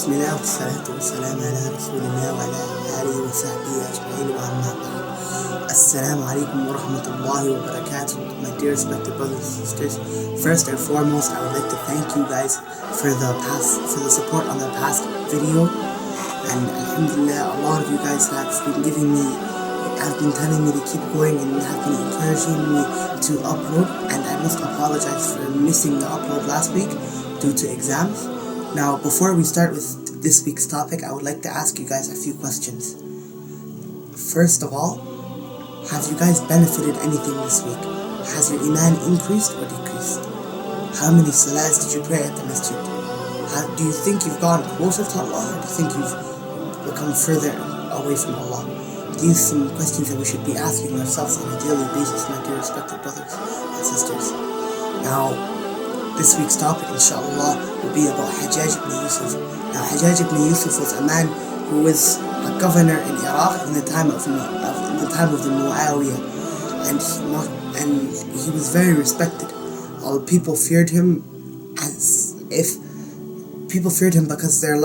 بسم الله والصلاة والسلام على رسول الله وعلى آله وصحبه أجمعين وأما بعد. Assalamu alaikum wa rahmatullahi wa barakatuh. My dear respected brothers and sisters, first and foremost I would like to thank you guys for the support on the past video, and alhamdulillah a lot of you guys have been telling me to keep going and have been encouraging me to upload, and I must apologize for missing the upload last week due to exams. Now, before we start with this week's topic, I would like to ask you guys a few questions. First of all, have you guys benefited anything this week? Has your iman increased or decreased? How many salahs did you pray at the masjid? Do you think you've gotten closer to Allah, or do you think you've become further away from Allah? These are some questions that we should be asking ourselves on a daily basis, my dear respected brothers and sisters. Now, this week's topic, inshallah, will be about Hajjaj ibn Yousuf. Now, Hajjaj ibn Yousuf was a man who was a governor in Iraq in the time of the Muawiyah, and he was very respected. All people feared him because their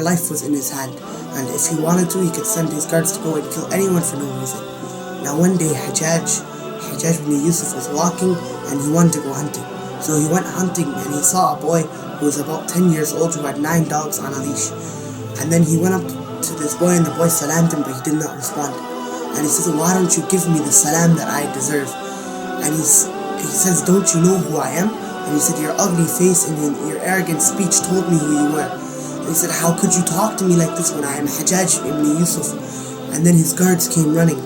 life was in his hand, and if he wanted to, he could send his guards to go and kill anyone for no reason. Now, one day Hajjaj ibn Yousuf was walking and he wanted to go hunting. So he went hunting and he saw a boy who was about 10 years old who had 9 dogs on a leash. And then he went up to this boy and the boy salamed him, but he did not respond. And he says, "Why don't you give me the salam that I deserve?" And he says, "Don't you know who I am?" And he said, "Your ugly face and your arrogant speech told me who you were." And he said, "How could you talk to me like this when I am Hajjaj ibn Yousuf?" And then his guards came running.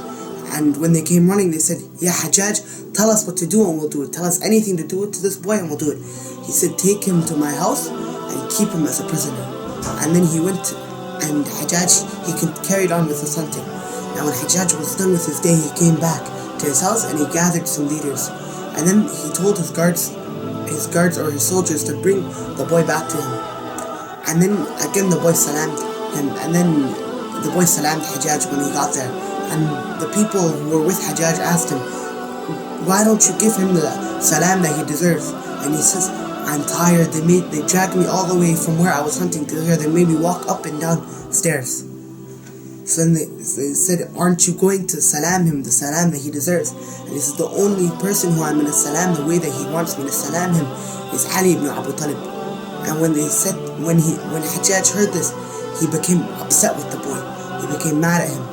And when they came running, they said, "Ya Hajjaj, tell us what to do and we'll do it. Tell us anything to do it to this boy and we'll do it." He said, "Take him to my house and keep him as a prisoner." And then he went, and Hajjaj, he carried on with his hunting. Now when Hajjaj was done with his day, he came back to his house and he gathered some leaders. And then he told his guards or his soldiers to bring the boy back to him. And then again the boy salamed him, and then the boy salamed Hajjaj when he got there. And the people who were with Hajjaj asked him, "Why don't you give him the salam that he deserves?" And he says, "I'm tired. They dragged me all the way from where I was hunting to here. They made me walk up and down stairs." So then they said, "Aren't you going to salam him the salam that he deserves?" And he says, "The only person who I'm going to salam the way that he wants me to salam him is Ali ibn Abu Talib." And when Hajjaj heard this, he became upset with the boy. He became mad at him.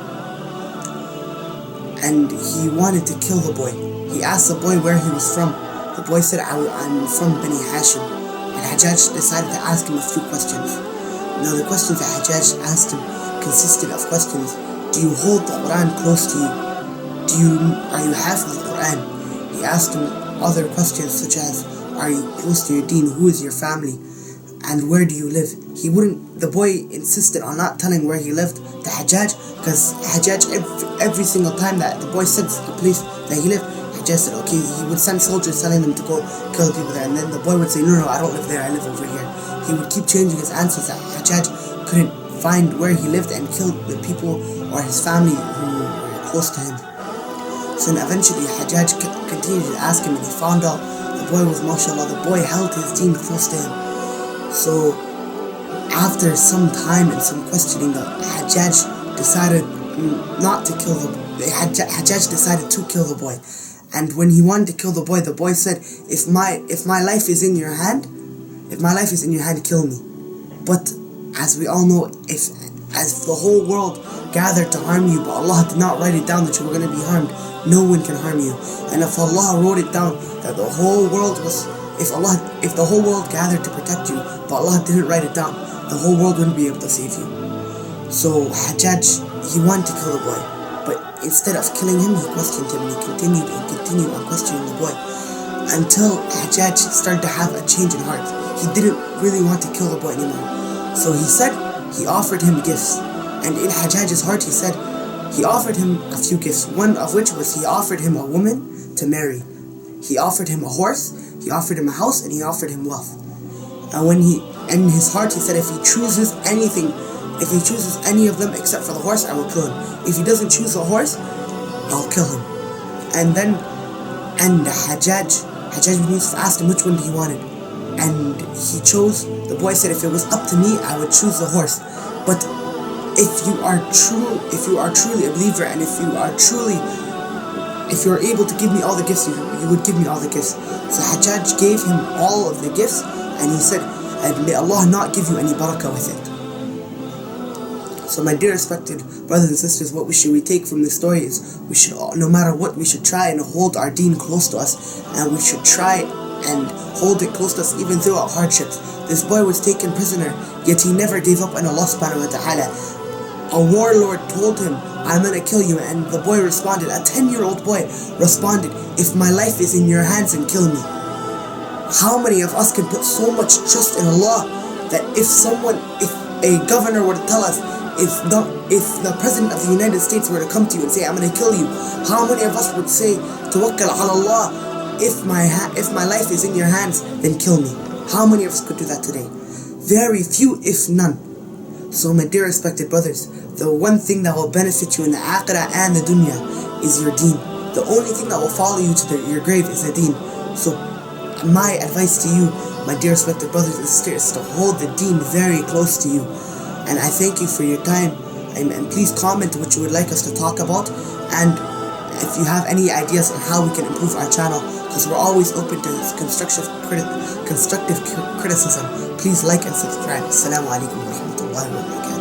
And he wanted to kill the boy. He asked the boy where he was from. The boy said, "I'm from Bani Hashim." And Hajjaj decided to ask him a few questions. Now the questions that Hajjaj asked him consisted of questions. Do you hold the Quran close to you? Are you hafiz the Quran? He asked him other questions such as, are you close to your deen? Who is your family? And where do you live? The boy insisted on not telling where he lived to Hajjaj, because Hajjaj, every single time that the boy said the place that he lived, Hajjaj said, okay, he would send soldiers telling them to go kill the people there, and then the boy would say, no, I don't live there, I live over here. He would keep changing his answers that Hajjaj couldn't find where he lived and killed the people or his family who were close to him. So then eventually Hajjaj continued to ask him, and he found out the boy was, mashallah, the boy held his deen close to him. So after some time and some questioning, Hajjaj decided to kill the boy. And when he wanted to kill the boy said, if my life is in your hand, kill me. But as we all know, as the whole world gathered to harm you, but Allah did not write it down that you were going to be harmed, no one can harm you. And if Allah wrote it down that the whole world if the whole world gathered to protect you, but Allah didn't write it down, the whole world wouldn't be able to save you. So Hajjaj, he wanted to kill the boy, but instead of killing him, he questioned him, and he continued on questioning the boy until Hajjaj started to have a change in heart. He didn't really want to kill the boy anymore. So he offered him gifts, and in Hajjaj's heart he offered him a few gifts, one of which was he offered him a woman to marry. He offered him a horse, he offered him a house, and he offered him wealth. And in his heart he said, if he chooses any of them except for the horse, I will kill him. If he doesn't choose the horse, I'll kill him. And Hajjaj ibn Yousuf asked him which one he wanted. and he chose, the boy said, if it was up to me, I would choose the horse. But if you are truly a believer, and if you are able to give me all the gifts, you would give me all the gifts. So Hajjaj gave him all of the gifts, and he said, and may Allah not give you any barakah with it. So my dear respected brothers and sisters, what should we take from this story is, we should, no matter what, we should try and hold our deen close to us, and we should try and hold it close to us even throughout hardships. This boy was taken prisoner, yet he never gave up on Allah subhanahu wa ta'ala. A warlord told him, I'm gonna kill you, and the boy responded, a 10-year-old boy responded, if my life is in your hands, then kill me. How many of us can put so much trust in Allah that if a governor were to tell us, if the President of the United States were to come to you and say, I'm gonna kill you, how many of us would say, Tawakkal ala Allah, if my life is in your hands, then kill me? How many of us could do that today? Very few, if none. So my dear respected brothers, the one thing that will benefit you in the akhirah and the dunya is your deen. The only thing that will follow you to your grave is the deen. So my advice to you, my dear respected brothers and sisters, is to hold the deen very close to you. And I thank you for your time, and please comment what you would like us to talk about, and if you have any ideas on how we can improve our channel, because we're always open to constructive criticism. Please like and subscribe. Assalamu alaikum wa rahmatullahi wa barakatuh.